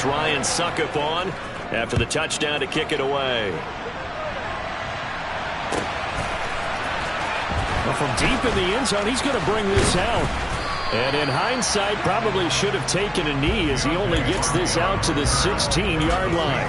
gets Ryan Suckup on after the touchdown to kick it away. Well, from deep in the end zone, he's going to bring this out. And in hindsight, probably should have taken a knee as he only gets this out to the 16-yard line.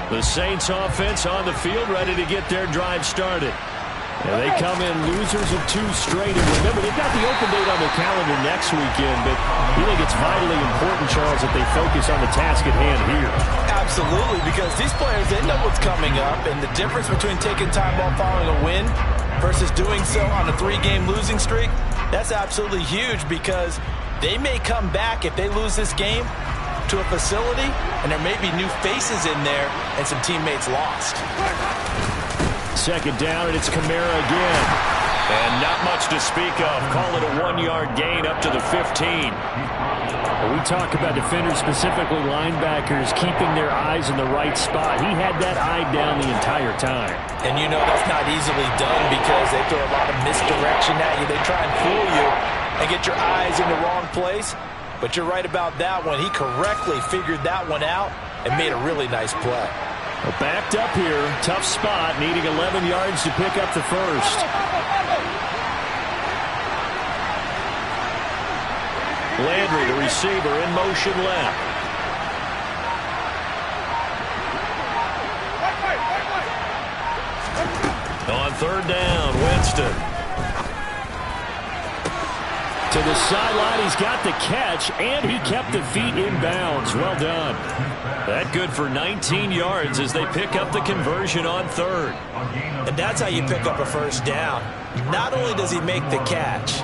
The Saints offense on the field, ready to get their drive started. And they come in losers of 2 straight. And remember, they've got the open date on their calendar next weekend, but you think it's vitally important, Charles, that they focus on the task at hand here. Absolutely, because these players, they know what's coming up, and the difference between taking time off following a win versus doing so on a 3-game losing streak, that's absolutely huge, because they may come back if they lose this game to a facility, and there may be new faces in there and some teammates lost. Second down, and it's Kamara again. And not much to speak of. Call it a 1-yard gain up to the 15. When we talk about defenders, specifically linebackers, keeping their eyes in the right spot. He had that eye down the entire time. And you know that's not easily done because they throw a lot of misdirection at you. They try and fool you and get your eyes in the wrong place. But you're right about that one. He correctly figured that one out and made a really nice play. Well, backed up here, tough spot, needing 11 yards to pick up the first. Landry, the receiver, in motion left. On third down, Winston. To the sideline, he's got the catch, and he kept the feet in bounds. Well done. That good for 19 yards as they pick up the conversion on third. And that's how you pick up a first down. Not only does he make the catch,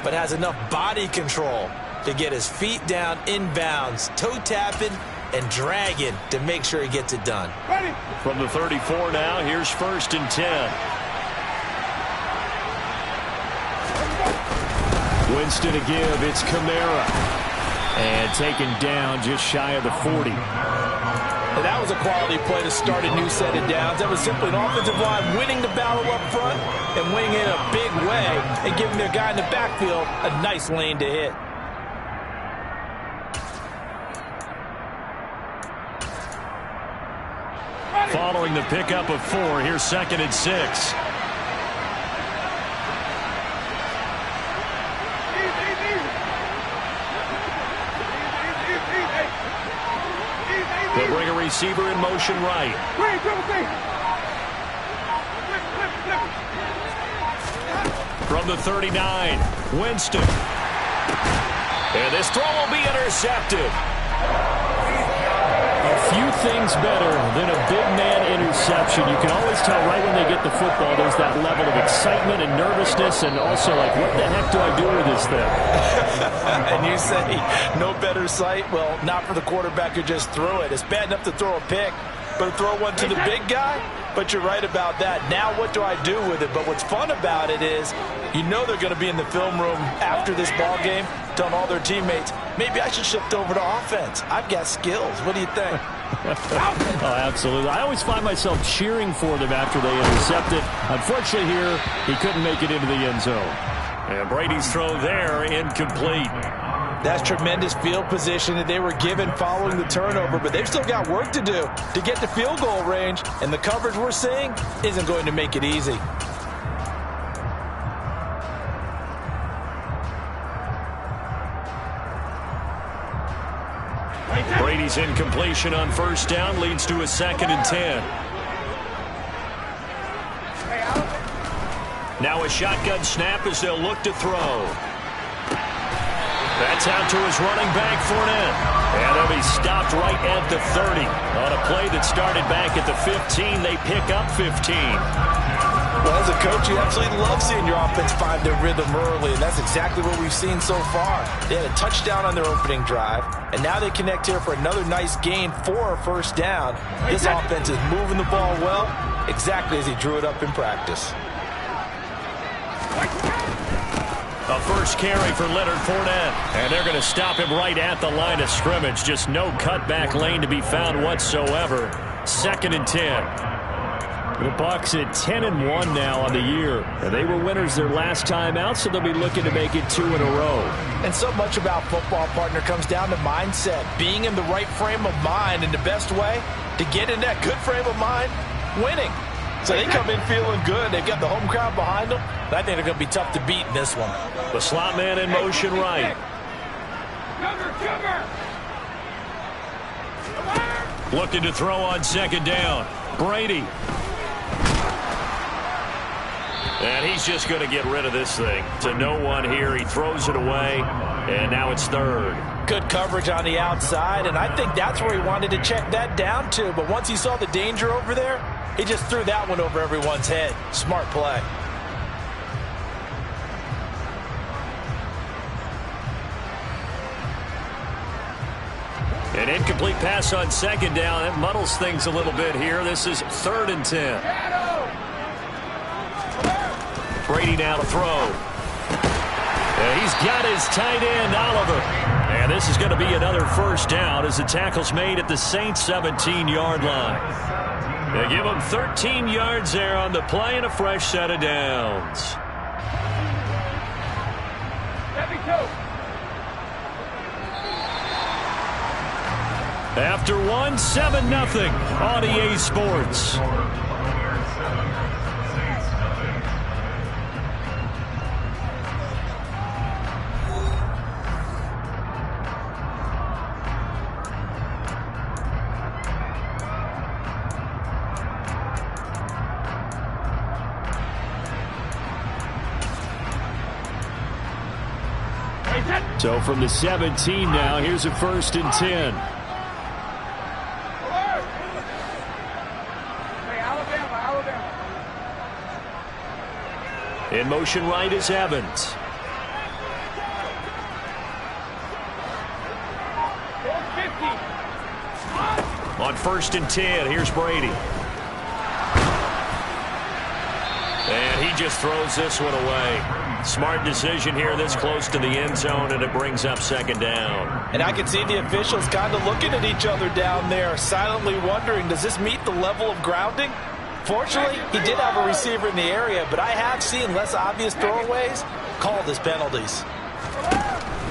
but has enough body control to get his feet down in bounds, toe tapping and dragging to make sure he gets it done. From the 34 now, here's 1st and 10. Winston to give, it's Kamara. And taken down just shy of the 40. And that was a quality play to start a new set of downs. That was simply an offensive line winning the battle up front and winning it in a big way and giving their guy in the backfield a nice lane to hit. Following the pickup of 4, here's 2nd and 6. They'll bring a receiver in motion right. From the 39, Winston. And this throw will be intercepted. A few things better than a big man interception. You can always tell right when they get the football, there's that level of excitement and nervousness, and also like, what the heck do I do with this thing? And you say, no better sight? Well, not for the quarterback who just threw it. It's bad enough to throw a pick, but to throw one to the big guy? But you're right about that. Now what do I do with it? But what's fun about it is, you know they're going to be in the film room after this ball game, telling all their teammates, maybe I should shift over to offense. I've got skills. What do you think? Oh, absolutely. I always find myself cheering for them after they intercept it. Unfortunately here, he couldn't make it into the end zone. And Brady's throw there, incomplete. That's tremendous field position that they were given following the turnover, but they've still got work to do to get to field goal range, and the coverage we're seeing isn't going to make it easy. Brady's incompletion on 1st down leads to a 2nd and 10. Now a shotgun snap as they'll look to throw. That's out to his running back, Fournette. And they'll be stopped right at the 30. On a play that started back at the 15, they pick up 15. Well, as a coach, you absolutely love seeing your offense find their rhythm early, and that's exactly what we've seen so far. They had a touchdown on their opening drive, and now they connect here for another nice gain for a 1st down. This offense is moving the ball well, exactly as he drew it up in practice. A first carry for Leonard Fournette. And they're going to stop him right at the line of scrimmage. Just no cutback lane to be found whatsoever. 2nd and 10. The Bucs at 10-1 now on the year. And they were winners their last time out, so they'll be looking to make it 2 in a row. And so much about football, partner, comes down to mindset. Being in the right frame of mind, and the best way to get in that good frame of mind, winning. So they come in feeling good. They've got the home crowd behind them. I think they're going to be tough to beat in this one. The slot man in motion right. Looking to throw on 2nd down. Brady. And he's just going to get rid of this thing. To no one here. He throws it away. And now it's 3rd. Good coverage on the outside. And I think that's where he wanted to check that down to. But once he saw the danger over there, he just threw that one over everyone's head. Smart play. An incomplete pass on 2nd down. It muddles things a little bit here. This is 3rd and 10. Brady now to throw. And he's got his tight end, Oliver. And this is going to be another first down as the tackle's made at the Saints' 17-yard line. They give him 13 yards there on the play and a fresh set of downs. After 1, 7-0 on EA Sports. So from the 17 now, here's a 1st and 10. In motion right is Evans. On 1st and 10, here's Brady. And he just throws this one away. Smart decision here this close to the end zone, and it brings up 2nd down. And I can see the officials kind of looking at each other down there, silently wondering, does this meet the level of grounding? Fortunately, he did have a receiver in the area, but I have seen less obvious throwaways called as penalties.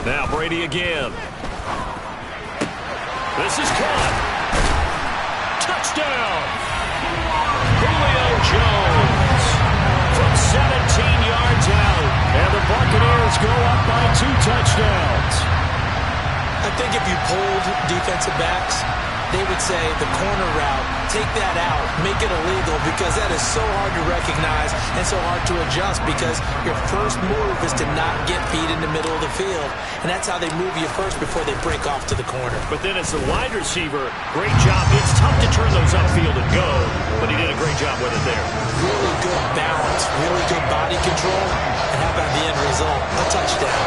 Now Brady again. This is caught. Touchdown! Julio Jones from 17 yards out. And the Buccaneers go up by 2 touchdowns. I think if you polled defensive backs, they would say the corner route, take that out, make it illegal, because that is so hard to recognize and so hard to adjust, because your first move is to not get feet in the middle of the field. And that's how they move you first before they break off to the corner. But then as the wide receiver, great job. It's tough to turn those upfield and go, but he did a great job with it there. Really good balance, really good body control, and how about the end result? A touchdown.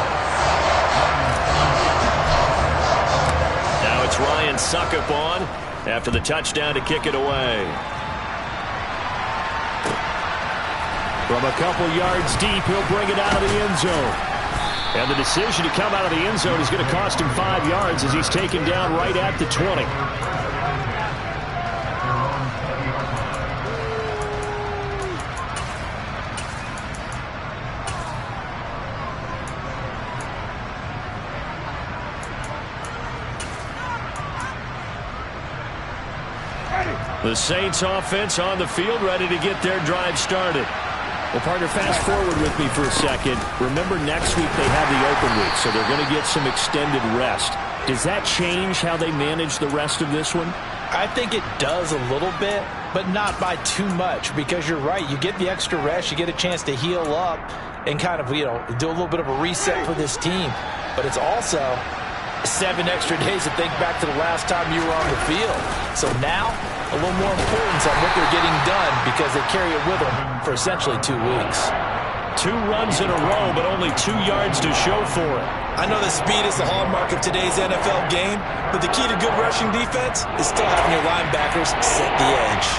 Now it's Ryan Suckup on after the touchdown to kick it away. From a couple yards deep, he'll bring it out of the end zone. And the decision to come out of the end zone is going to cost him 5 yards as he's taken down right at the 20. The Saints offense on the field, ready to get their drive started. Well, partner, fast forward with me for a second. Remember, next week they have the open week, so they're going to get some extended rest. Does that change how they manage the rest of this one? I think it does a little bit, but not by too much, because you're right. You get the extra rest, you get a chance to heal up and kind of, do a little bit of a reset for this team. But it's also 7 extra days to think back to the last time you were on the field. So now, a little more importance on what they're getting done, because they carry it with them for essentially 2 weeks. 2 runs in a row, but only 2 yards to show for it. I know that speed is the hallmark of today's NFL game, but the key to good rushing defense is still having your linebackers set the edge.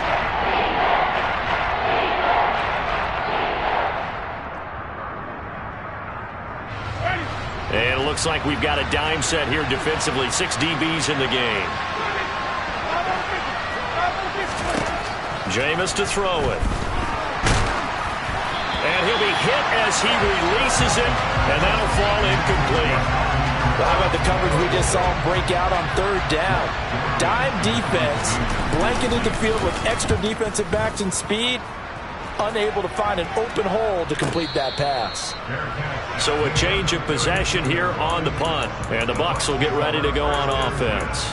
looks like we've got a dime set here defensively. 6 DBs in the game. Jameis to throw it. And he'll be hit as he releases it, and that'll fall incomplete. Well, how about the coverage we just saw him break out on 3rd down? Dime defense, blanketed the field with extra defensive backs and speed, unable to find an open hole to complete that pass. So a change of possession here on the punt, and the Bucs will get ready to go on offense.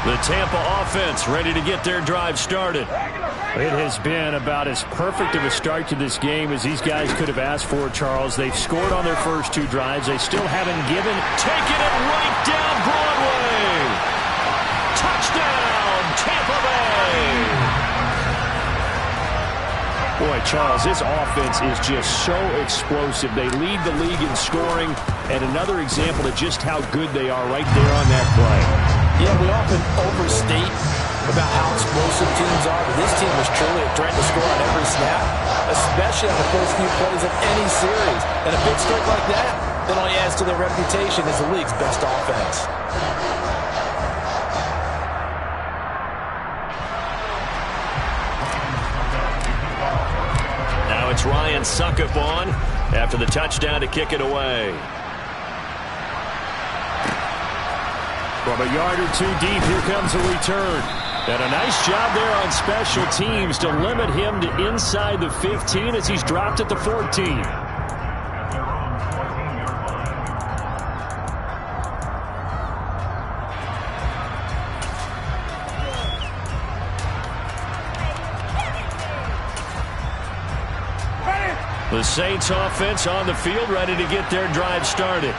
The Tampa offense ready to get their drive started. It has been about as perfect of a start to this game as these guys could have asked for, Charles. They've scored on their first 2 drives. They still haven't given. Taking it right down Broadway. Touchdown, Tampa Bay. Boy, Charles, this offense is just so explosive. They lead the league in scoring, and another example of just how good they are right there on that play. Yeah, we often overstate about how explosive teams are, but this team was truly a threat to score on every snap, especially on the first few plays of any series. And a big strike like that only adds to their reputation as the league's best offense. Now it's Ryan Suckup on after the touchdown to kick it away. From a yard or 2 deep, here comes a return. And a nice job there on special teams to limit him to inside the 15 as he's dropped at the 14. The Saints offense on the field ready to get their drive started.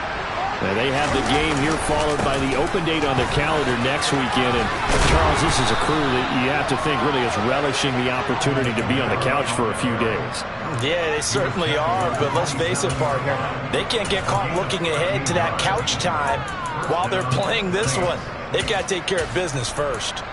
Now they have the game here followed by the open date on their calendar next weekend. And, Charles, this is a crew that you have to think really is relishing the opportunity to be on the couch for a few days. Yeah, they certainly are, but let's face it, partner. They can't get caught looking ahead to that couch time while they're playing this one. They've got to take care of business first.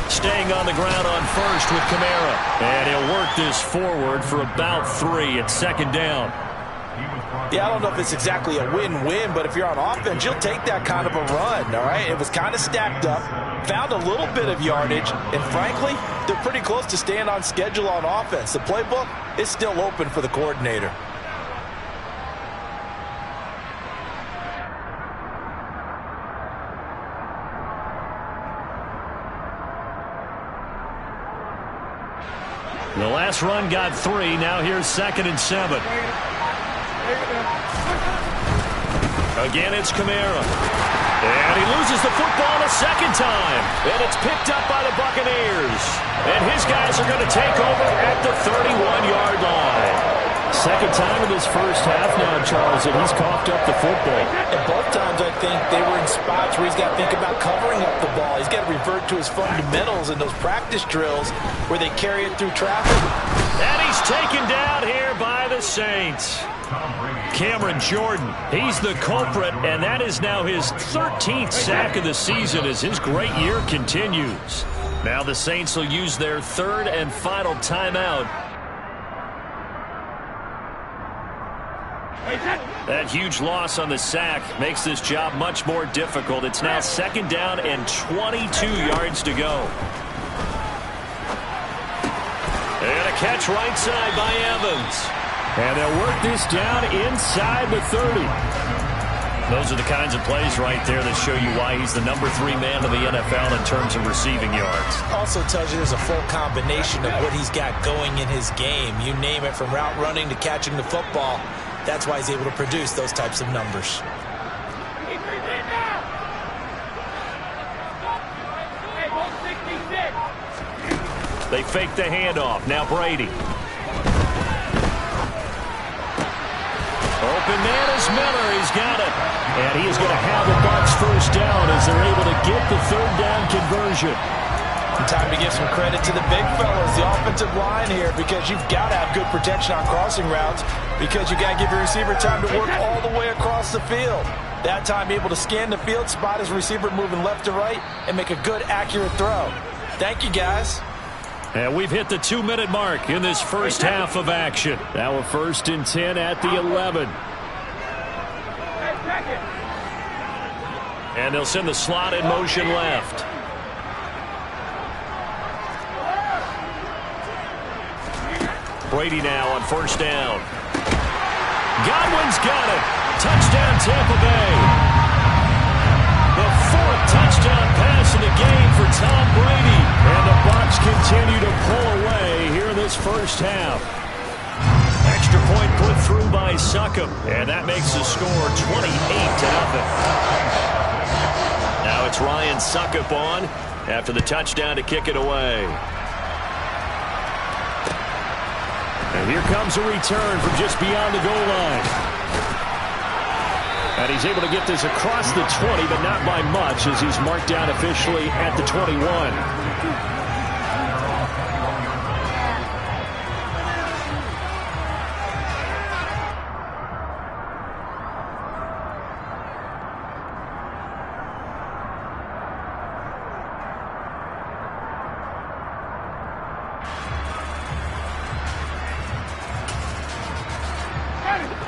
Staying on the ground on first with Kamara. And he'll work this forward for about 3 at 2nd down. Yeah, I don't know if it's exactly a win-win, but if you're on offense, you'll take that kind of a run, all right? It was kind of stacked up, found a little bit of yardage, and frankly, they're pretty close to staying on schedule on offense. The playbook is still open for the coordinator. The last run got 3. Now here's 2nd and 7. Again, it's Kamara. And he loses the football a 2nd time. And it's picked up by the Buccaneers. And his guys are going to take over at the 31-yard line. 2nd time in this first half now, Charles, and he's coughed up the football. And both times, I think, they were in spots where he's got to think about covering up the ball. He's got to revert to his fundamentals in those practice drills where they carry it through traffic. And he's taken down here by the Saints. Cameron Jordan, he's the culprit, and that is now his 13th sack of the season as his great year continues. Now the Saints will use their 3rd and final timeout. That huge loss on the sack makes this job much more difficult. It's now 2nd down and 22 yards to go. And a catch right side by Evans. And they'll work this down inside the 30. Those are the kinds of plays right there that show you why he's the number 3 man in the NFL in terms of receiving yards. Also tells you there's a full combination of what he's got going in his game. You name it, from route running to catching the football. That's why he's able to produce those types of numbers. They fake the handoff. Now Brady. Open man is Miller. He's got it. And he is going to have the Bucs first down as they're able to get the 3rd down conversion. Time to give some credit to the big fellas, the offensive line here, because you've got to have good protection on crossing routes, because you've got to give your receiver time to work all the way across the field. That time able to scan the field, spot his receiver moving left to right, and make a good, accurate throw. Thank you, guys. And we've hit the 2-minute mark in this first half of action. Now a 1st and 10 at the 11. And they'll send the slot in motion left. Brady now on 1st down. Godwin's got it. Touchdown, Tampa Bay. The 4th touchdown pass in the game for Tom Brady. And the Bucs continue to pull away here in this first half. Extra point put through by Succop. And that makes the score 28-0. Now it's Ryan Succop on after the touchdown to kick it away. And here comes a return from just beyond the goal line. And he's able to get this across the 20, but not by much, as he's marked down officially at the 21.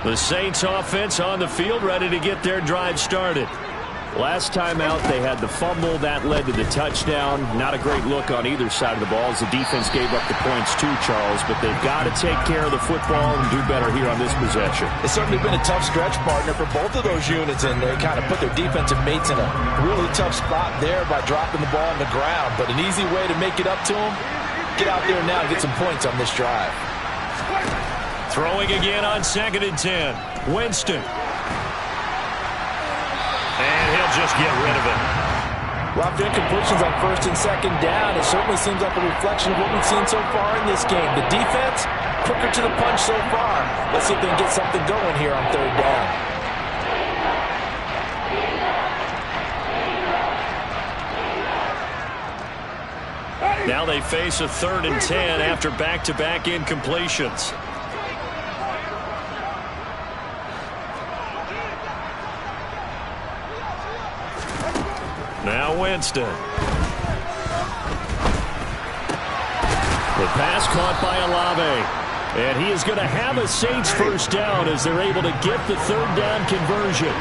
The Saints offense on the field, ready to get their drive started. Last time out, they had the fumble. That led to the touchdown. Not a great look on either side of the ball as the defense gave up the points too, Charles. But they've got to take care of the football and do better here on this possession. It's certainly been a tough stretch, partner, for both of those units, and they kind of put their defensive mates in a really tough spot there by dropping the ball on the ground. But an easy way to make it up to them, get out there now and get some points on this drive. Throwing again on 2nd and 10. Winston. And he'll just get rid of it. Well, after incompletions on 1st and 2nd down, it certainly seems like a reflection of what we've seen so far in this game. The defense, quicker to the punch so far. Let's see if they can get something going here on 3rd down. Now they face a 3rd and 10 after back-to-back incompletions. Now Winston. The pass caught by Olave. And he is going to have a Saints 1st down as they're able to get the 3rd down conversion.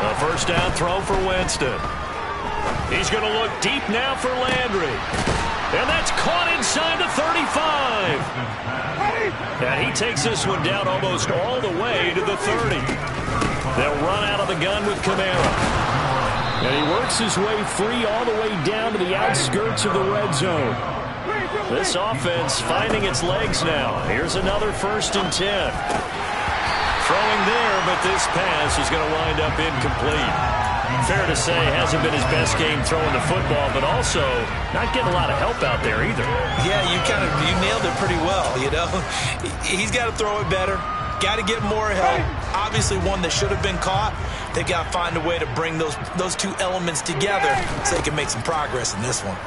A 1st down throw for Winston. He's going to look deep now for Landry. And that's caught inside the 35. And he takes this one down almost all the way to the 30. They'll run out of the gun with Kamara. And he works his way free all the way down to the outskirts of the red zone. This offense finding its legs now. Here's another 1st and 10. Throwing there, but this pass is going to wind up incomplete. Fair to say, hasn't been his best game throwing the football, but also not getting a lot of help out there either. Yeah, you nailed it pretty well, you know. He's got to throw it better. Got to get more help. Obviously one that should have been caught. They got to find a way to bring those two elements together so they can make some progress in this one.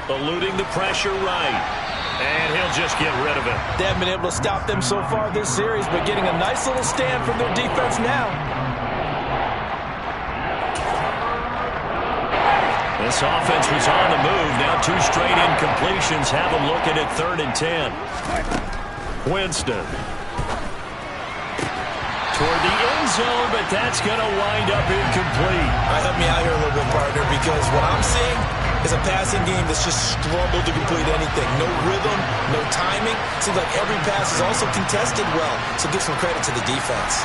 Eluding the pressure right. And he'll just get rid of it. They haven't been able to stop them so far this series, but getting a nice little stand from their defense now. This offense was on the move. Now 2 straight incompletions have them looking at 3rd and 10. Winston. Toward the end zone, but that's going to wind up incomplete. Help me out here a little bit, partner, because what I'm seeing is a passing game that's just struggled to complete anything. No rhythm, no timing. Seems like every pass is also contested well, so give some credit to the defense.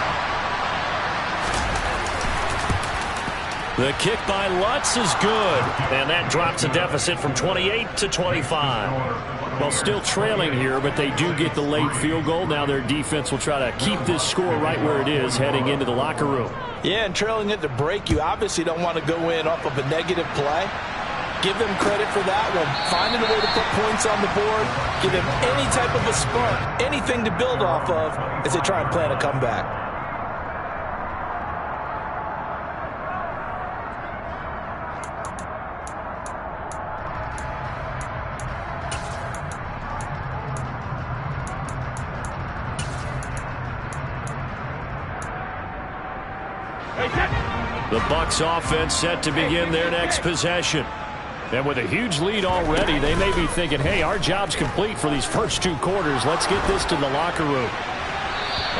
The kick by Lutz is good, and that drops a deficit from 28 to 25. Well, still trailing here, but they do get the late field goal. Now their defense will try to keep this score right where it is heading into the locker room. Yeah, and trailing at the break, you obviously don't want to go in off of a negative play. Give them credit for that one. Finding a way to put points on the board. Give them any type of a spark, anything to build off of as they try and plan a comeback. The Bucs offense set to begin their next possession. And with a huge lead already, they may be thinking, hey, our job's complete for these first 2 quarters. Let's get this to the locker room.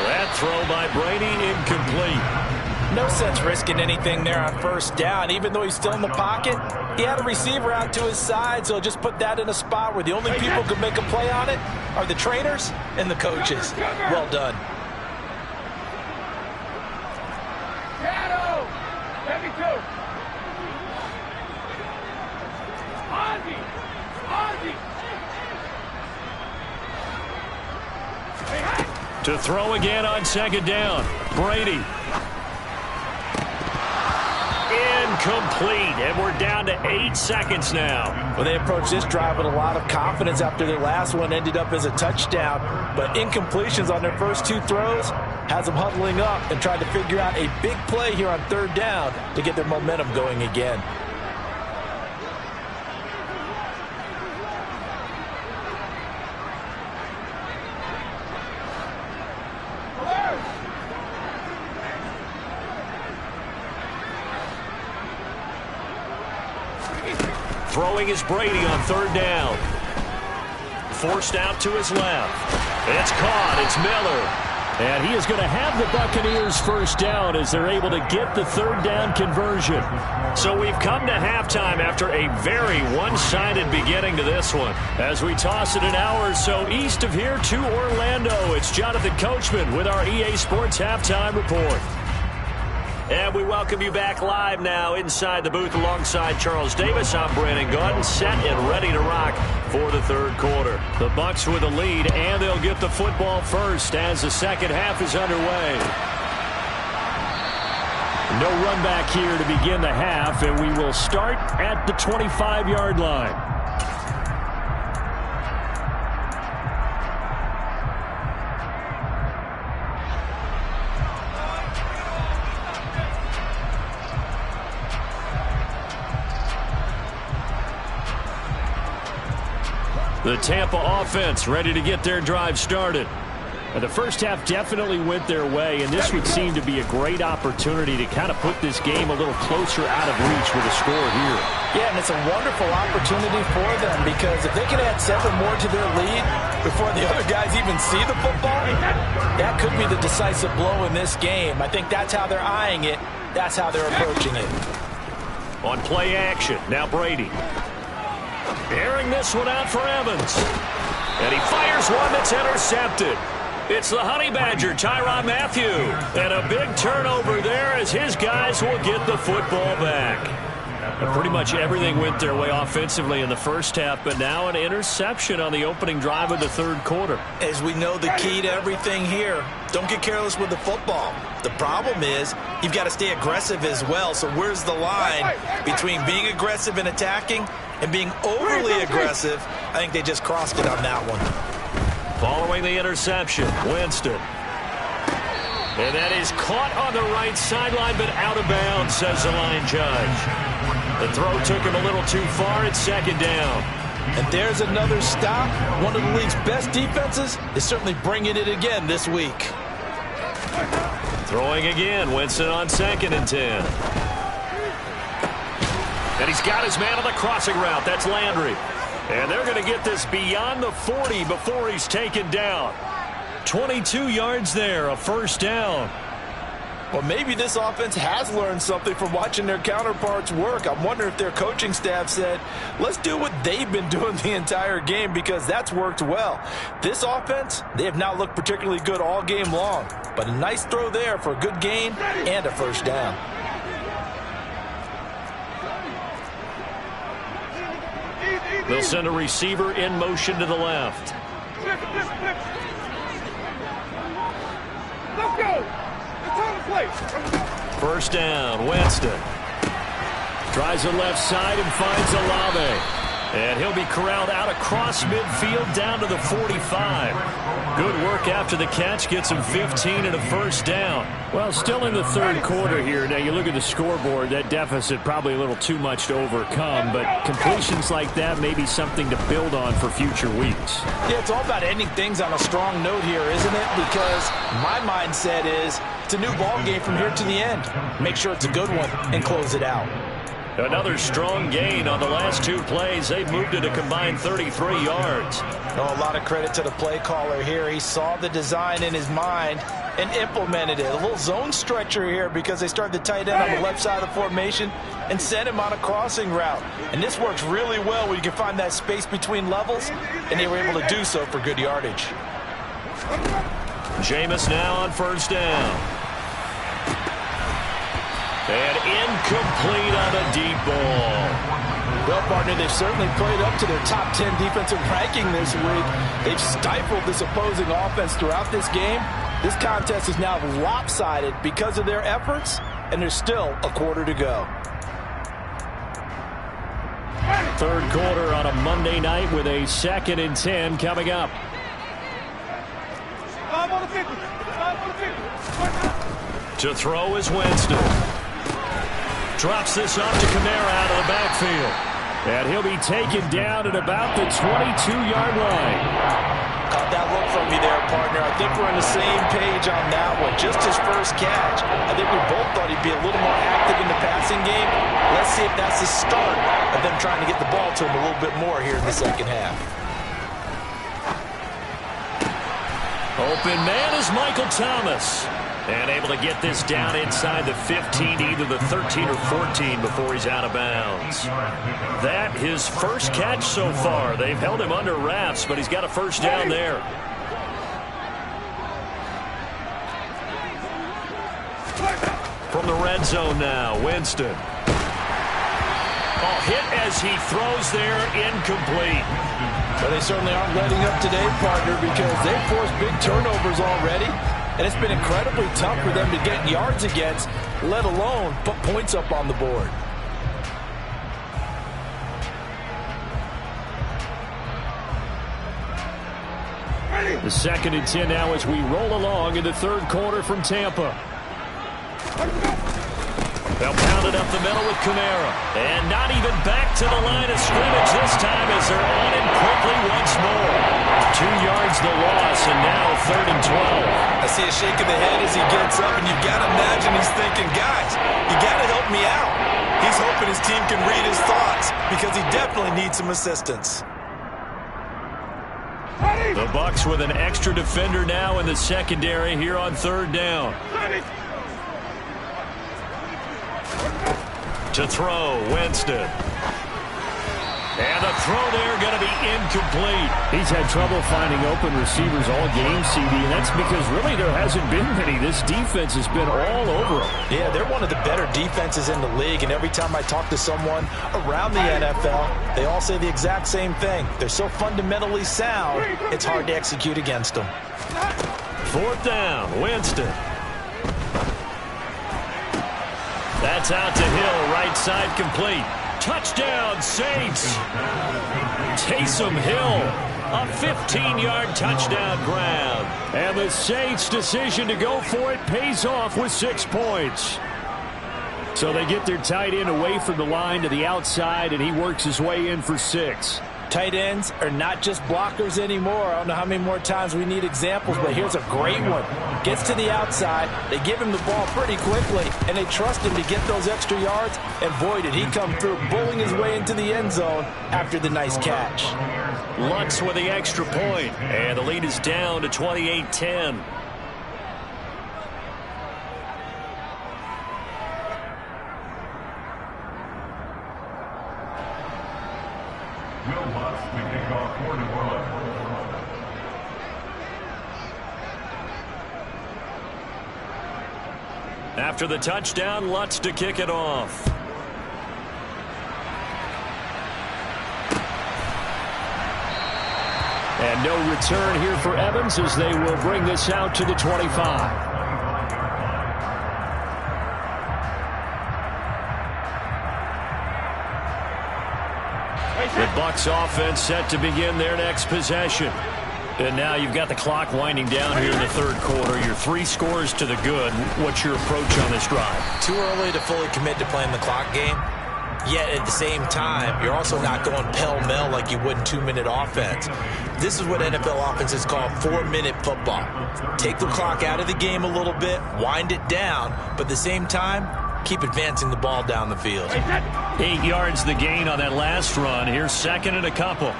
That throw by Brady incomplete. No sense risking anything there on first down. Even though he's still in the pocket, he had a receiver out to his side, so just put that in a spot where the only people who can make a play on it are the trainers and the coaches. Well done. To throw again on second down. Brady. Incomplete, and we're down to 8 seconds now. Well, they approached this drive with a lot of confidence after their last one ended up as a touchdown. But incompletions on their first 2 throws has them huddling up and trying to figure out a big play here on third down to get their momentum going again. Throwing is Brady on third down. Forced out to his left. It's caught. It's Miller. And he is going to have the Buccaneers first down as they're able to get the third down conversion. So we've come to halftime after a very one-sided beginning to this one. As we toss it an hour or so east of here to Orlando, it's Jonathan Coachman with our EA Sports Halftime Report. And we welcome you back live now inside the booth alongside Charles Davis. I'm Brandon Gaudin, set and ready to rock for the third quarter. The Bucs with a lead, and they'll get the football first as the second half is underway. No run back here to begin the half, and we will start at the 25-yard line. The Tampa offense ready to get their drive started. And the first half definitely went their way, and this would seem to be a great opportunity to kind of put this game a little closer out of reach with a score here. Yeah, and it's a wonderful opportunity for them because if they can add 7 more to their lead before the other guys even see the football, that could be the decisive blow in this game. I think that's how they're eyeing it. That's how they're approaching it. On play action, now Brady. Airing this one out for Evans. And he fires one that's intercepted. It's the Honey Badger, Tyrann Mathieu. And a big turnover there as his guys will get the football back. And pretty much everything went their way offensively in the first half, but now an interception on the opening drive of the third quarter. As we know, the key to everything here, don't get careless with the football. The problem is you've got to stay aggressive as well. So where's the line between being aggressive and attacking and being overly aggressive? I think they just crossed it on that one. Following the interception, Winston. And that is caught on the right sideline, but out of bounds, says the line judge. The throw took him a little too far. It's second down. And there's another stop. One of the league's best defenses is certainly bringing it again this week. Throwing again, Winston on 2nd and 10. And he's got his man on the crossing route. That's Landry. And they're going to get this beyond the 40 before he's taken down. 22 yards there, a first down. Well, maybe this offense has learned something from watching their counterparts work. I'm wondering if their coaching staff said, let's do what they've been doing the entire game because that's worked well. This offense, they have not looked particularly good all game long. But a nice throw there for a good gain and a first down. They'll send a receiver in motion to the left. Let's go. It's time to play. First down, Winston. Tries the left side and finds Olave. And he'll be corralled out across midfield down to the 45. Good work after the catch. Gets him 15 and a first down. Well, still in the third quarter here. Now, you look at the scoreboard. That deficit probably a little too much to overcome. But completions like that may be something to build on for future weeks. Yeah, it's all about ending things on a strong note here, isn't it? Because my mindset is it's a new ball game from here to the end. Make sure it's a good one and close it out. Another strong gain on the last two plays. They've moved it a combined 33 yards. Oh, a lot of credit to the play caller here. He saw the design in his mind and implemented it. A little zone stretcher here because they started the tight end on the left side of the formation and sent him on a crossing route. And this works really well when you can find that space between levels, and they were able to do so for good yardage. Jameis now on first down. And incomplete on a deep ball. Well, partner, they've certainly played up to their top 10 defensive ranking this week. They've stifled this opposing offense throughout this game. This contest is now lopsided because of their efforts, and there's still a quarter to go. Third quarter on a Monday night with a 2nd and 10 coming up. To throw is Winston. Drops this off to Kamara out of the backfield. And he'll be taken down at about the 22-yard line. Caught that look from me there, partner. I think we're on the same page on that one. Just his first catch. I think we both thought he'd be a little more active in the passing game. Let's see if that's the start of them trying to get the ball to him a little bit more here in the second half. Open man is Michael Thomas. And able to get this down inside the 15, either the 13 or 14 before he's out of bounds. That his first catch so far. They've held him under wraps, but he's got a first down there. From the red zone now, Winston. Oh, hit as he throws there, incomplete. Well, they certainly aren't letting up today, partner, because they've forced big turnovers already. And it's been incredibly tough for them to get yards against, let alone put points up on the board. The 2nd and 10 now as we roll along in the third quarter from Tampa. They'll pound it up the middle with Kamara. And not even back to the line of scrimmage this time as they're on him quickly once more. 2 yards the loss, and now 3rd and 12. I see a shake of the head as he gets up, and you've got to imagine he's thinking, guys, you got to help me out. He's hoping his team can read his thoughts because he definitely needs some assistance. The Bucs with an extra defender now in the secondary here on 3rd down. To throw, Winston. And the throw there going to be incomplete. He's had trouble finding open receivers all game, CD, and that's because really there hasn't been many. This defense has been all over them. Yeah, they're one of the better defenses in the league, and every time I talk to someone around the NFL, they all say the exact same thing. They're so fundamentally sound, it's hard to execute against them. 4th down, Winston. That's out to Hill, right side complete. Touchdown, Saints. Taysom Hill, a 15-yard touchdown grab. And the Saints' decision to go for it pays off with 6 points. So they get their tight end away from the line to the outside, and he works his way in for 6. Tight ends are not just blockers anymore. I don't know how many more times we need examples, but here's a great one. Gets to the outside, they give him the ball pretty quickly, and they trust him to get those extra yards, and boy, did he come through, bulling his way into the end zone after the nice catch. Lutz with the extra point, and the lead is down to 28-10. After the touchdown, Lutz to kick it off. And no return here for Evans as they will bring this out to the 25. The Bucs Bucs offense set to begin their next possession. And now you've got the clock winding down here in the third quarter. You're 3 scores to the good. What's your approach on this drive? Too early to fully commit to playing the clock game. Yet at the same time, you're also not going pell-mell like you would in 2-minute offense. This is what NFL offenses call 4-minute football. Take the clock out of the game a little bit, wind it down, but at the same time, keep advancing the ball down the field. 8 yards the gain on that last run. Here's second and a couple.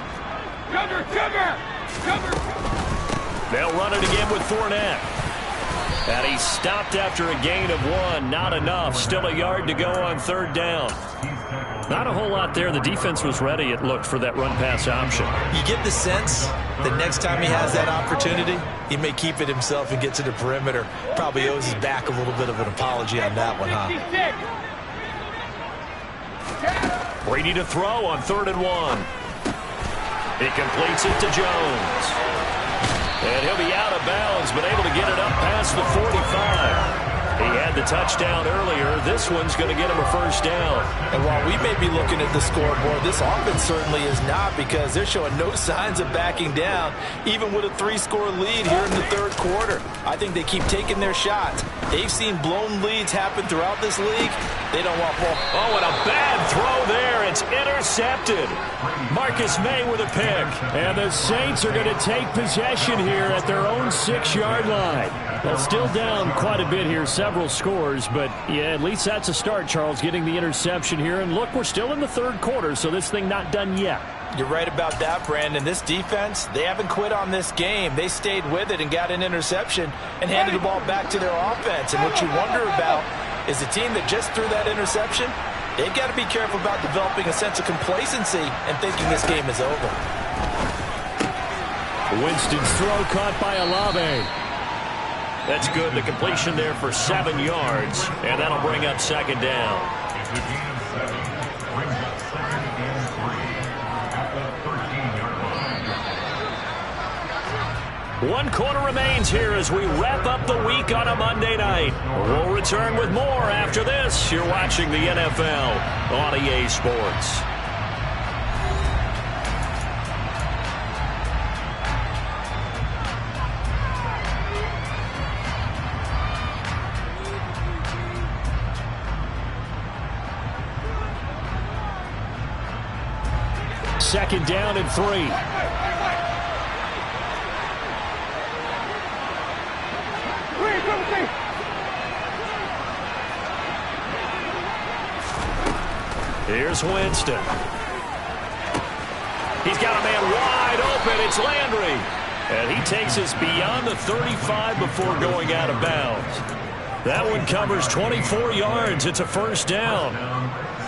They'll run it again with Fournette. And he stopped after a gain of 1. Not enough. Still a yard to go on third down. Not a whole lot there. The defense was ready, it looked, for that run-pass option. You get the sense that next time he has that opportunity, he may keep it himself and get to the perimeter. Probably owes his back a little bit of an apology on that one, huh? Brady to throw on 3rd and 1. He completes it to Jones. And he'll be out of bounds, but able to get it up past the 45. He had the touchdown earlier. This one's going to get him a first down. And while we may be looking at the scoreboard, this offense certainly is not, because they're showing no signs of backing down, even with a 3-score lead here in the third quarter. I think they keep taking their shots. They've seen blown leads happen throughout this league. They don't want more. Oh, and a bad throw there. It's intercepted. Marcus May with a pick. And the Saints are going to take possession here at their own 6-yard line. Well, still down quite a bit here, several scores, but yeah, at least that's a start, Charles, getting the interception here. And look, we're still in the third quarter, so this thing not done yet. You're right about that, Brandon. This defense, they haven't quit on this game. They stayed with it and got an interception and handed the ball back to their offense. And what you wonder about is the team that just threw that interception, they've got to be careful about developing a sense of complacency and thinking this game is over. Winston's throw caught by Olave. That's good. The completion there for 7 yards, and that'll bring up second down. One quarter remains here as we wrap up the week on a Monday night. We'll return with more after this. You're watching the NFL on EA Sports. Second down and 3. Here's Winston. He's got a man wide open. It's Landry. And he takes us beyond the 35 before going out of bounds. That one covers 24 yards. It's a first down.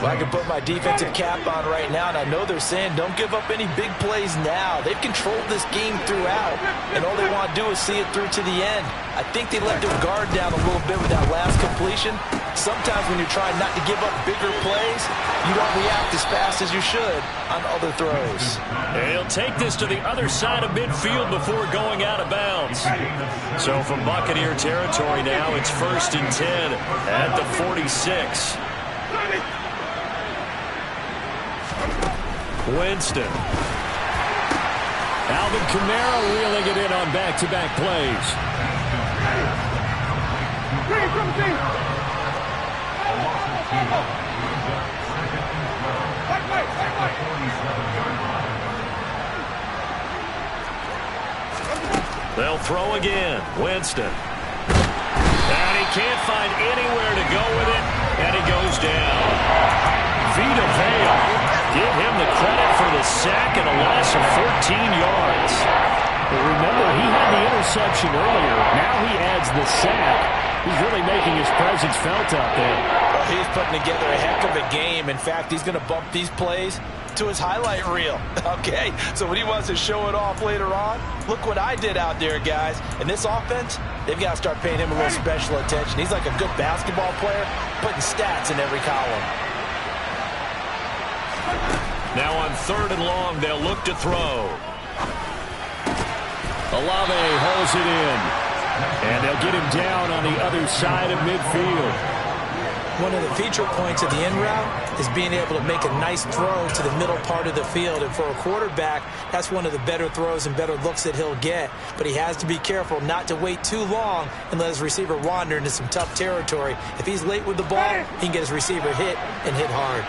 Well, I can put my defensive cap on right now, and I know they're saying don't give up any big plays now. They've controlled this game throughout, and all they want to do is see it through to the end. I think they let their guard down a little bit with that last completion. Sometimes when you're trying not to give up bigger plays, you don't react as fast as you should on other throws. And he'll take this to the other side of midfield before going out of bounds. So from Buccaneer territory now, it's 1st and 10 at the 46. Winston. Alvin Kamara reeling it in on back-to-back plays. They'll throw again. Winston. And he can't find anywhere to go with it, and he goes down. Vita Vea. Give him the credit for the sack and a loss of 14 yards. But remember, he had the interception earlier. Now he adds the sack. He's really making his presence felt out there. Well, he's putting together a heck of a game. In fact, he's going to bump these plays to his highlight reel. Okay, so when he wants to show it off later on, look what I did out there, guys. And this offense, they've got to start paying him a little special attention. He's like a good basketball player, putting stats in every column. Now on 3rd and long, they'll look to throw. Olave holds it in. And they'll get him down on the other side of midfield. One of the feature points of the in route is being able to make a nice throw to the middle part of the field. And for a quarterback, that's one of the better throws and better looks that he'll get. But he has to be careful not to wait too long and let his receiver wander into some tough territory. If he's late with the ball, he can get his receiver hit and hit hard.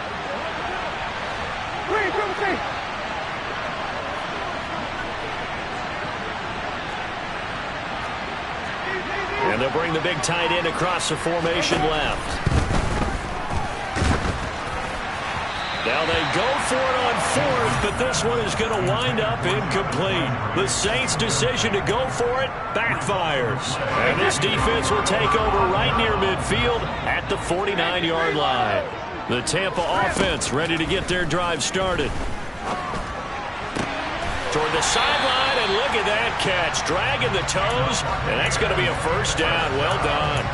And they'll bring the big tight end across the formation left. Now they go for it on fourth, but this one is going to wind up incomplete. The Saints' decision to go for it backfires. And this defense will take over right near midfield at the 49-yard line. The Tampa offense ready to get their drive started. Toward the sideline, and look at that catch. Dragging the toes, and that's going to be a first down. Well done.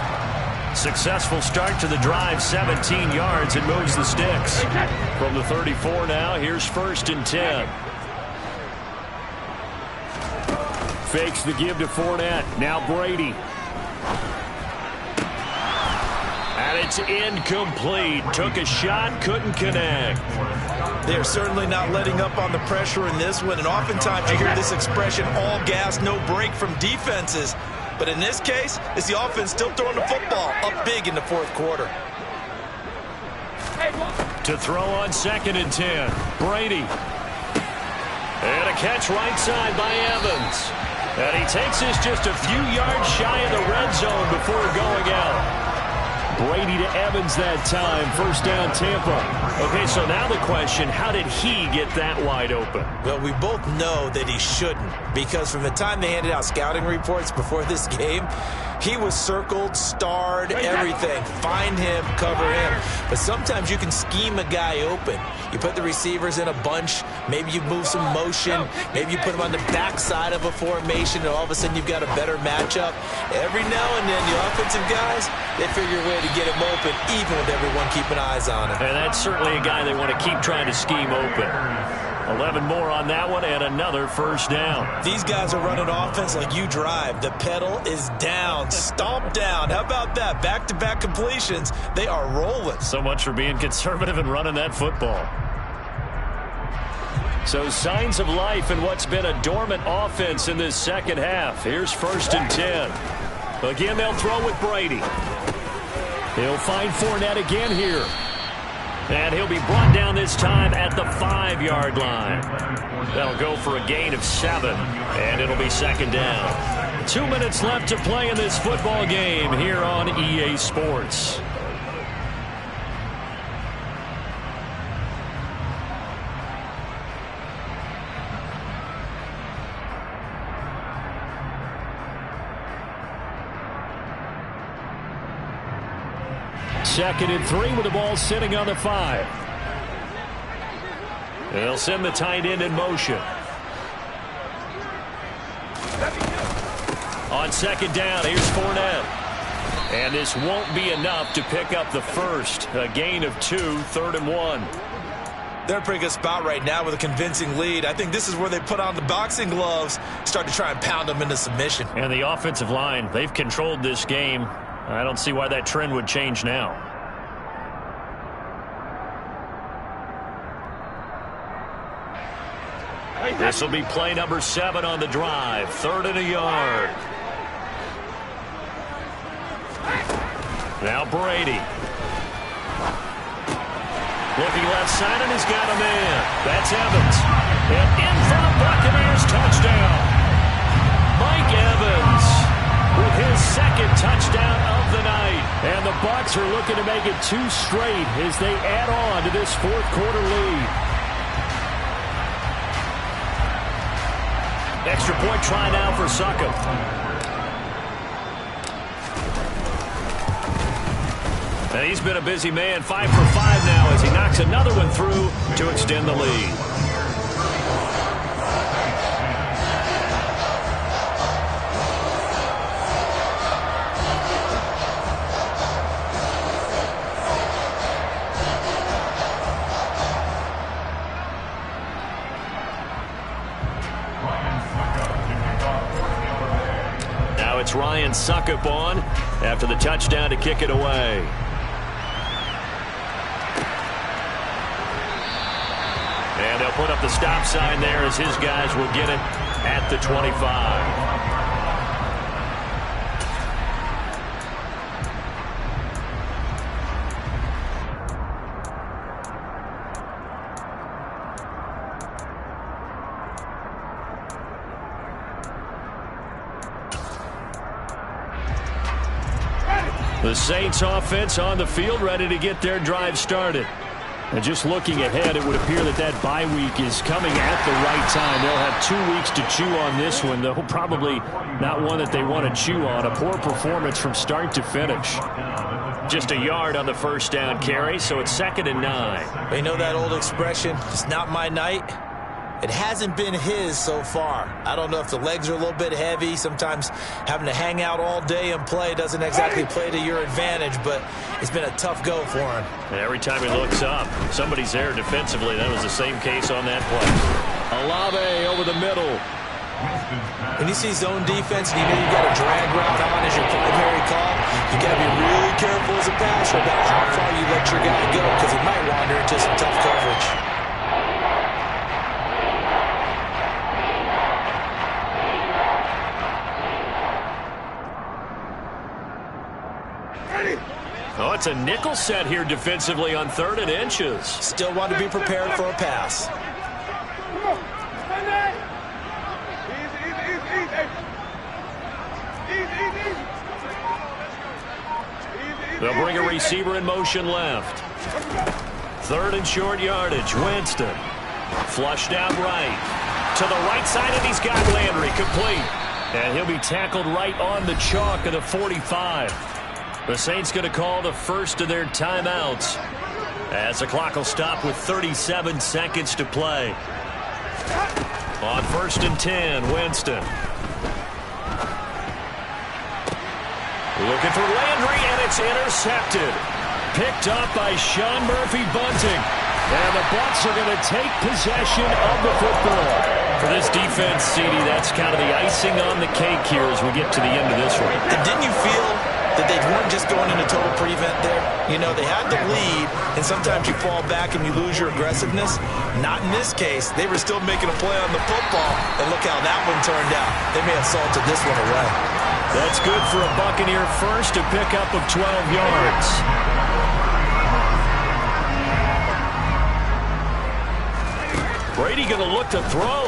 Successful start to the drive, 17 yards, and moves the sticks. From the 34 now, here's 1st and 10. Fakes the give to Fournette. Now Brady. And it's incomplete. Took a shot, couldn't connect. They're certainly not letting up on the pressure in this one, and oftentimes you hear this expression, all gas, no break from defenses. But in this case, it's the offense still throwing the football up big in the fourth quarter. To throw on 2nd and 10. Brady. And a catch right side by Evans. And he takes this just a few yards shy of the red zone before going out. Brady to Evans that time. First down, Tampa. Okay, so now the question, how did he get that wide open? Well, we both know that he shouldn't, because from the time they handed out scouting reports before this game, he was circled, starred, everything. Find him, cover him. But sometimes you can scheme a guy open. You put the receivers in a bunch. Maybe you move some motion. Maybe you put them on the backside of a formation, and all of a sudden you've got a better matchup. Every now and then, the offensive guys, they figure a way to get him open, even with everyone keeping eyes on him. And that's certainly a guy they want to keep trying to scheme open. 11 more on that one, and another first down. These guys are running offense like you drive. The pedal is down, stomp down. How about that? Back-to-back completions. They are rolling. So much for being conservative and running that football. So signs of life in what's been a dormant offense in this second half. Here's 1st and 10. Again, they'll throw with Brady. He'll find Fournette again here. And he'll be brought down this time at the 5-yard line. That'll go for a gain of 7, and it'll be 2nd down. 2 minutes left to play in this football game here on EA Sports. Second and 3 with the ball sitting on the 5. They'll send the tight end in motion. On 2nd down, here's Fournette. And this won't be enough to pick up the first. A gain of 2, 3rd and 1. They're in a pretty good spot right now with a convincing lead. I think this is where they put on the boxing gloves, start to try and pound them into submission. And the offensive line, they've controlled this game. I don't see why that trend would change now. This will be play number 7 on the drive. 3rd and a yard. Now Brady. Looking left side, and he's got a man. That's Evans. And in for the Buccaneers, touchdown. Mike Evans with his 2nd touchdown of the night. And the Bucs are looking to make it 2 straight as they add on to this fourth quarter lead. Extra point try now for Succop. And he's been a busy man, 5 for 5 now as he knocks another one through to extend the lead. It's Ryan Succop on after the touchdown to kick it away. put up the stop sign there as his guys will get it at the 25. The Saints offense on the field, ready to get their drive started. And just looking ahead, it would appear that that bye week is coming at the right time. They'll have 2 weeks to chew on this one, though probably not one that they want to chew on. A poor performance from start to finish. Just a yard on the first down carry, so it's 2nd and 9. You know that old expression, it's not my night? It hasn't been his so far. I don't know if the legs are a little bit heavy. Sometimes having to hang out all day and play doesn't exactly play to your advantage, but it's been a tough go for him. And every time he looks up, somebody's there defensively. That was the same case on that play. Olave over the middle. When you see zone defense and you know you got a drag route on as your primary call, you got to be really careful as a passer about how far you let your guy go because he might wander into some tough coverage. Oh, it's a nickel set here defensively on 3rd and inches. Still want to be prepared for a pass. They'll bring a receiver in motion left. 3rd and short yardage. Winston flushed out right. To the right side, and he's got Landry complete. And he'll be tackled right on the chalk of the 45. The Saints going to call the first of their timeouts as the clock will stop with 37 seconds to play. On 1st and 10, Winston. Looking for Landry, and it's intercepted. Picked up by Sean Murphy-Bunting. And the Bucs are going to take possession of the football. For this defense, CD, that's kind of the icing on the cake here as we get to the end of this one. And didn't you feel that they weren't just going into total prevent there? You know, they had the lead, and sometimes you fall back and you lose your aggressiveness. Not in this case. They were still making a play on the football, and look how that one turned out. They may have salted this one away. That's good for a Buccaneer first, a pickup of 12 yards. Brady going to look to throw.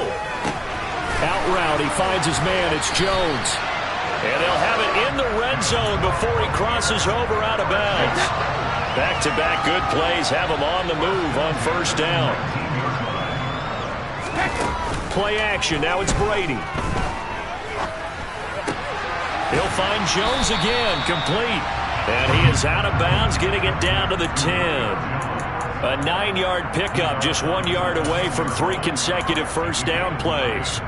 Out route, he finds his man. It's Jones. And they'll have it in the red zone before he crosses over out of bounds. Back-to-back good plays have him on the move on 1st down. Play action. Now it's Brady. He'll find Jones again, complete. And he is out of bounds, getting it down to the 10. A 9-yard pickup, just 1 yard away from 3 consecutive first down plays.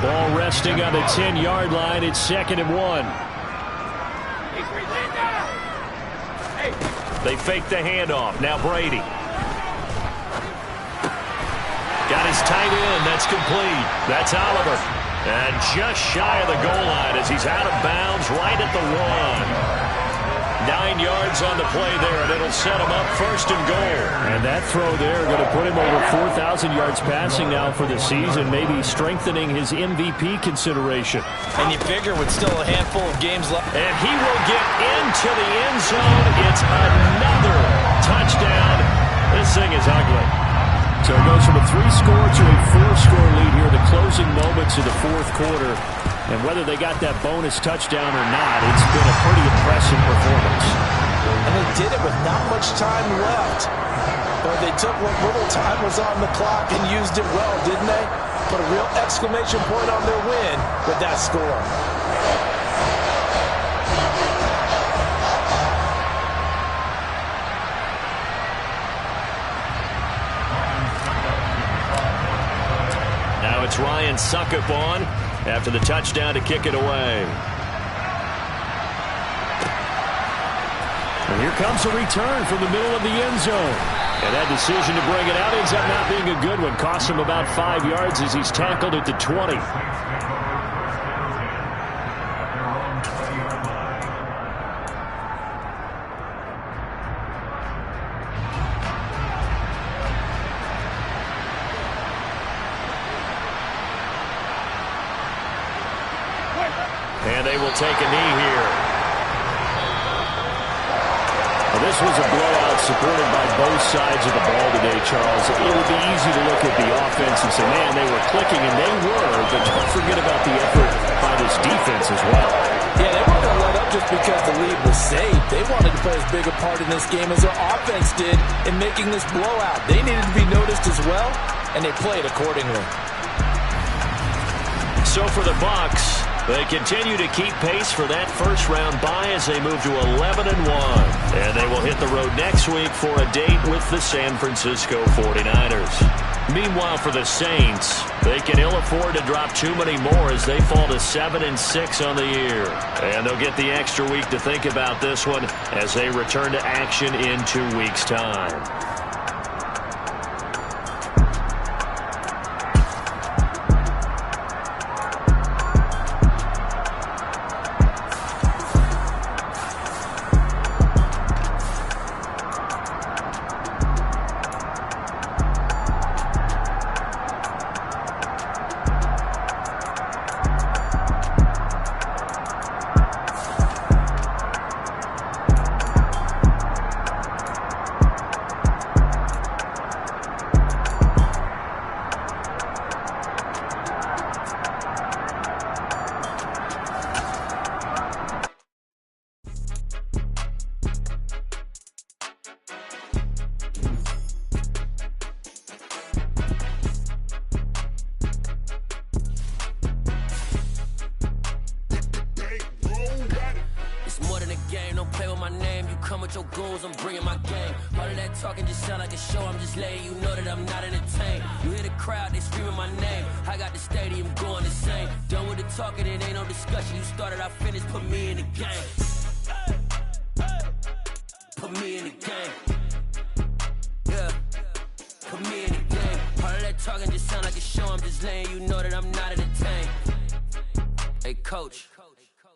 Ball resting on the 10-yard line. It's 2nd and 1. They fake the handoff. Now Brady. Got his tight end. That's complete. That's Oliver. And just shy of the goal line as he's out of bounds right at the 1. 9 yards on the play there, and it'll set him up 1st and goal. And that throw there going to put him over 4,000 yards passing now for the season, maybe strengthening his MVP consideration. And you figure with still a handful of games left. And he will get into the end zone. It's another touchdown. This thing is ugly. So it goes from a 3-score to a 4-score lead here, the closing moments of the 4th quarter. And whether they got that bonus touchdown or not, it's been a pretty impressive performance. And they did it with not much time left. But they took what little time was on the clock and used it well, didn't they? Put a real exclamation point on their win with that score. Now it's Ryan Suckup on after the touchdown to kick it away. And here comes a return from the middle of the end zone. And that decision to bring it out ends up not being a good one. Costs him about 5 yards as he's tackled at the 20. And they will take a knee here. Well, this was a blowout supported by both sides of the ball today, Charles. It would be easy to look at the offense and say, man, they were clicking, and they were, but don't forget about the effort by this defense as well. Yeah, they weren't going to let up just because the lead was saved. They wanted to play as big a part in this game as their offense did in making this blowout. They needed to be noticed as well, and they played accordingly. So for the Bucs, they continue to keep pace for that first-round bye as they move to 11-1. And they will hit the road next week for a date with the San Francisco 49ers. Meanwhile, for the Saints, they can ill afford to drop too many more as they fall to 7-6 on the year. And they'll get the extra week to think about this one as they return to action in 2 weeks' time. Your goals, I'm bringing my game. All of that talking just sound like a show. I'm just letting you know that I'm not entertained. You hear the crowd, they screaming my name. I got the stadium going insane. Done with the talking, it ain't no discussion. You started, I finished, put me in the game. Put me in the game. Yeah, put me in the game. All of that talking just sound like a show. I'm just letting you know that I'm not entertained. Hey, coach.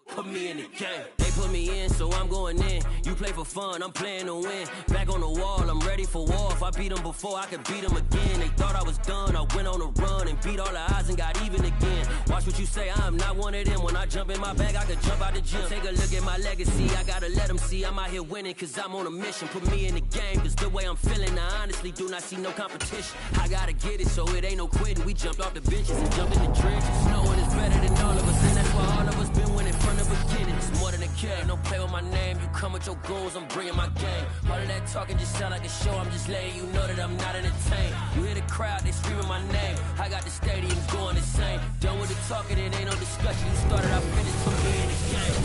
Put me in the game. They put me in, so I'm going in. You play for fun, I'm playing to win. Back on the wall, I'm ready for war. If I beat them before, I could beat them again. They thought I was done, I went on a run and beat all the odds and got even again. Watch what you say, I'm not one of them. When I jump in my bag, I could jump out the gym. Take a look at my legacy, I gotta let them see I'm out here winning, cause I'm on a mission. Put me in the game, cause the way I'm feeling, I honestly do not see no competition. I gotta get it, so it ain't no quitting. We jumped off the benches and jumped in the trenches. No one is better than all of us, and that's why all of us been winning from the beginning. It's more than a game, don't play with my name. You come with your goals, I'm bringing my game. All of that talking just sound like a show. I'm just letting you know that I'm not entertained. You hear the crowd, they screaming my name. I got the stadium going insane. Done with the talking, it ain't no discussion. You started, I finished, put me in the game.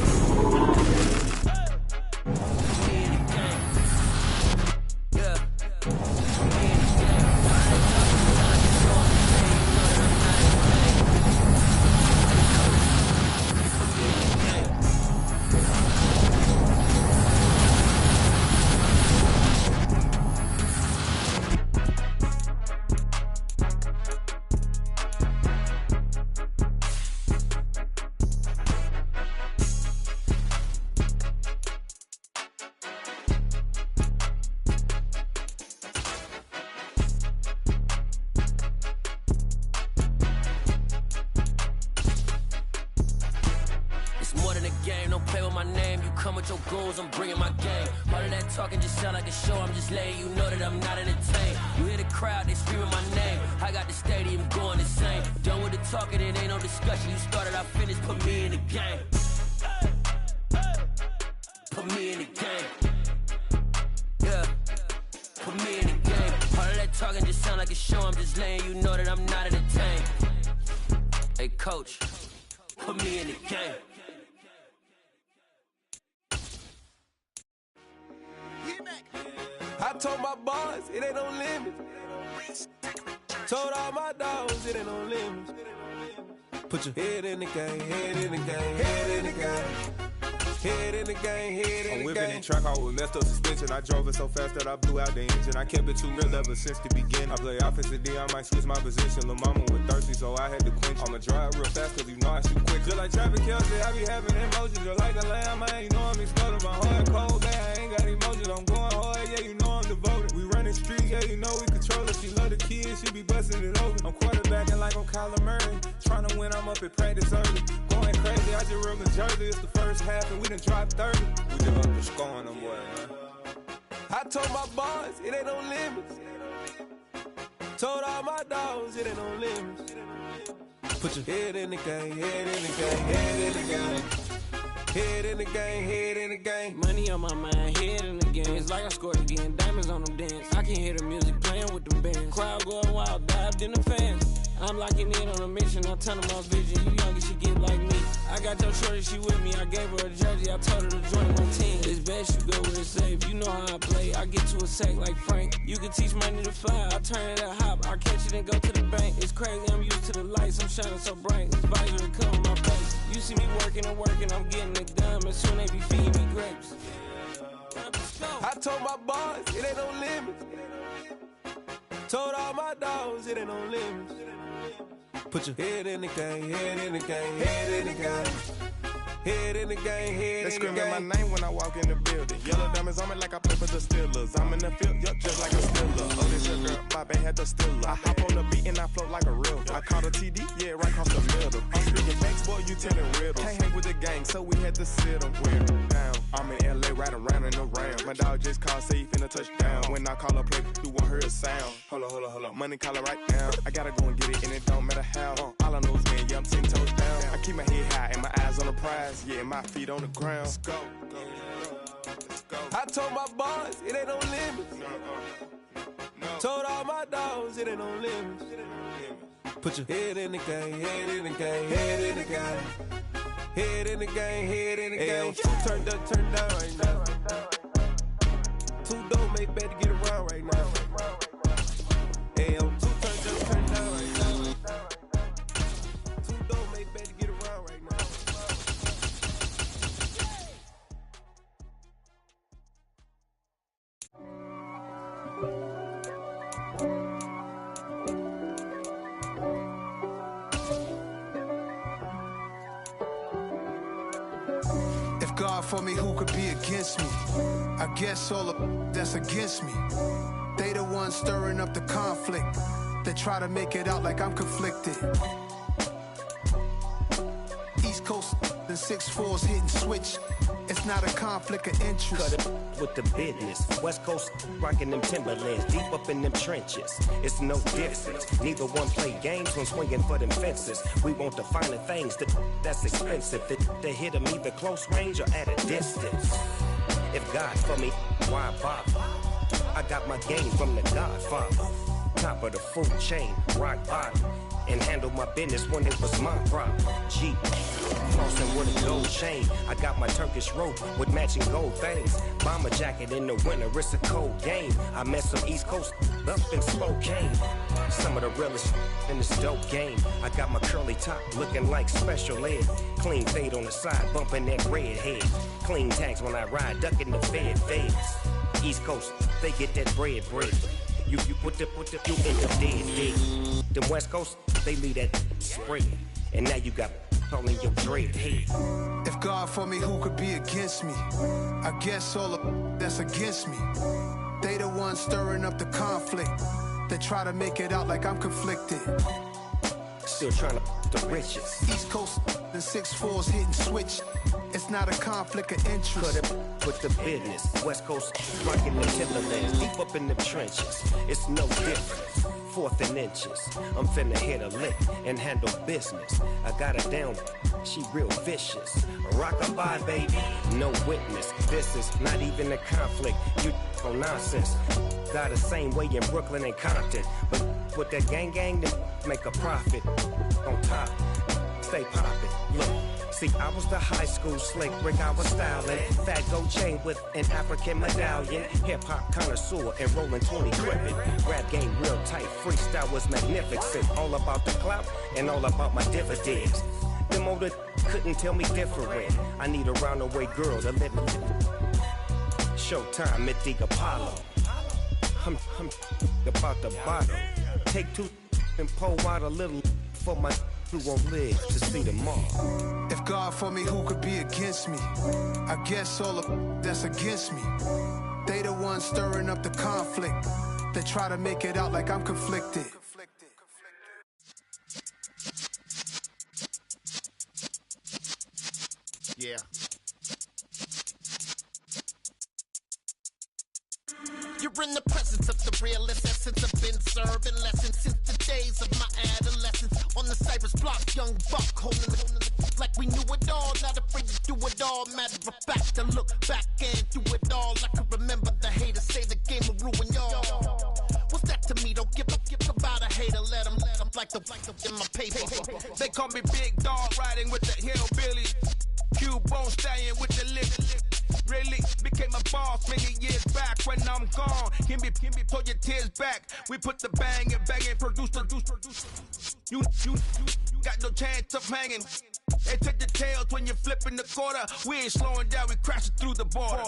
Put me in the game. Yeah. Put me in the game. All of that talking just sound like a show. I'm just letting you know that I'm not entertained. Put me in the game. Your goals, I'm bringing my game. All of that talking just sound like a show. I'm just letting you know that I'm not entertained. You hear the crowd, they screaming my name. I got the stadium going insane. Done with the talking, it ain't no discussion. You started, I finished, put me in the game. Put me in the game. Yeah, put me in the game. All of that talking just sound like a show. I'm just letting you know that I'm not entertained. Hey, coach, put me in the game. I told my boss, it ain't no limit. Told all my dogs, it ain't no limit. Put your head in the game, head in the game, head in the game. Head in the game, head in the game. I'm whipping in track, I was messed up suspension. I drove it so fast that I blew out the engine. I kept it too real ever since the beginning. I play offensive D, I might switch my position. Lil' mama was thirsty, so I had to quench. I'ma drive real fast, cause you know I shoot quick. Just like Travis Kelce, I be having emotions. Just like a lamb, man, you know I'm exploding. My heart cold, man, I ain't got emotions. I'm going hard, yeah, you know I'm devoted. We running streets, yeah, you know we control it. She love the kids, she be busting it over. I'm quarterbacking like I'm Kyler Murray. Trying to win, I'm up at practice early. Going crazy. early. I just rep the jersey. It's the first half, and we done dropped 30. We just up the score on them, boy, man. I told my boys, it ain't no limits. Told all my dogs, it ain't no limits. Put your head in the game, head in the game, head in the game. Head in the game, head in the game. Money on my mind, head in the game. It's like I scored again, diamonds on them dance. I can hear the music playing with them bands. Crowd going wild, dived in the fans. I'm locking in on a mission, I turn them off vision. You young and she get like me. I got your shorty, she with me. I gave her a jersey, I told her to join my team. It's best you go with it safe. You know how I play. I get to a sack like Frank. You can teach money to fly. I turn it a hop. I catch it and go to the bank. It's crazy, I'm used to the lights. I'm shining so bright. This visor will cover my face. You see me working and working. I'm getting it done. And soon they be feeding me grapes. I told my boys, it ain't no limits. Told all my dogs, it ain't no limits. Put your head in the game, head in the game, head in the game. Head in the game, head They in the game. screaming my name when I walk in the building. Yellow diamonds on me like I play for the Steelers. I'm in the field, yup, just like a Steeler. Oh, this your girl, my band had the Steeler. I hop on the beat and I float like a real. I caught a TD, yeah, right across the middle. I'm speaking facts, boy, you telling riddles. Can't hang with the gang, so we had to sit them down. I'm in LA, riding around and around. My dog just called, say he finna touchdown. When I call a play, you won't hear a sound. Hold up, money caller right now. I gotta go and get it, and it don't matter how. All I know is, man, yeah, I'm 10 toes down. I keep my head high and my eyes on the prize. Yeah, my feet on the ground. Let's go. I told my boys, it ain't no limits. Told all my dogs, it ain't no limits. Put your head in the game, head in the game, head in the game. Head in the game, head in the game. Two turned up, turned down right now. Two dope make better get around right now. Hey, two turned up, turned down right now. Two dope make better get around right now. God for me, who could be against me? I guess all of that's against me. They the ones stirring up the conflict. They try to make it out like I'm conflicted. East Coast and 6'4's hitting switch. It's not a conflict of interest. Cut it with the business. West Coast rocking them Timberlands, deep up in them trenches. It's no difference. Neither one play games when swinging for them fences. We want the finer things that's expensive. To hit them either close range or at a distance. If God for me, why bother? I got my game from the Godfather. Top of the food chain, rock bottom. And handle my business when it was my problem. G, flossing with a gold chain. I got my Turkish rope with matching gold things. Bomber jacket in the winter, it's a cold game. I met some East Coast up in Spokane. Some of the realest in this dope game. I got my curly top looking like special ed. Clean fade on the side, bumping that red head. Clean tags when I ride, ducking the feds. East Coast, they get that bread. You put the you in the dead. Them West Coast, they leave that spread. And now you got all in your dread head. If God for me, who could be against me? I guess all of that's against me. They the ones stirring up the conflict. They try to make it out like I'm conflicted. Still trying to the riches. East Coast and 6'4's hitting switch. It's not a conflict of interest. Cut it with the business. West Coast rocking the Timberlands, deep up in the trenches. It's no difference. Fourth and inches. I'm finna hit a lick and handle business. I got her down, she real vicious. Rockabye, baby, no witness. This is not even a conflict. You on nonsense. Got the same way in Brooklyn and Compton. But with that gang, then make a profit. On top, stay poppin'. Look. See, I was the high school slick brick I was styling. Fat gold chain with an African medallion. Hip-hop connoisseur and rolling 20 gripping. Rap game real tight, freestyle was magnificent. All about the clout and all about my dividends. Them older couldn't tell me different. I need a roundaway girl to live it. Showtime at the Apollo. I'm about the bottom. Take two and pour out a little for my who won't live to see tomorrow. If God for me, who could be against me? I guess all of that's against me. They the ones stirring up the conflict. They try to make it out like I'm conflicted. Yeah. You're in the presence of the realest essence. I've been serving lessons since the days of my adolescence. On the Cypress block, young buck holding it like we knew it all. Not afraid to do it all. Matter of fact, to look back and do it all. I can remember the haters say the game will ruin y'all. What's that to me? Don't give about a hater. Let them like the in my paper. They call me Big Dog, riding with the hillbillies. Q-Bone stallion with the lip. Really became a boss many years back. When I'm gone, can be pull your tears back. We put the bang and produce. You got no chance of hanging. They take the tails when you're flipping the quarter. We ain't slowing down, we crashing through the border.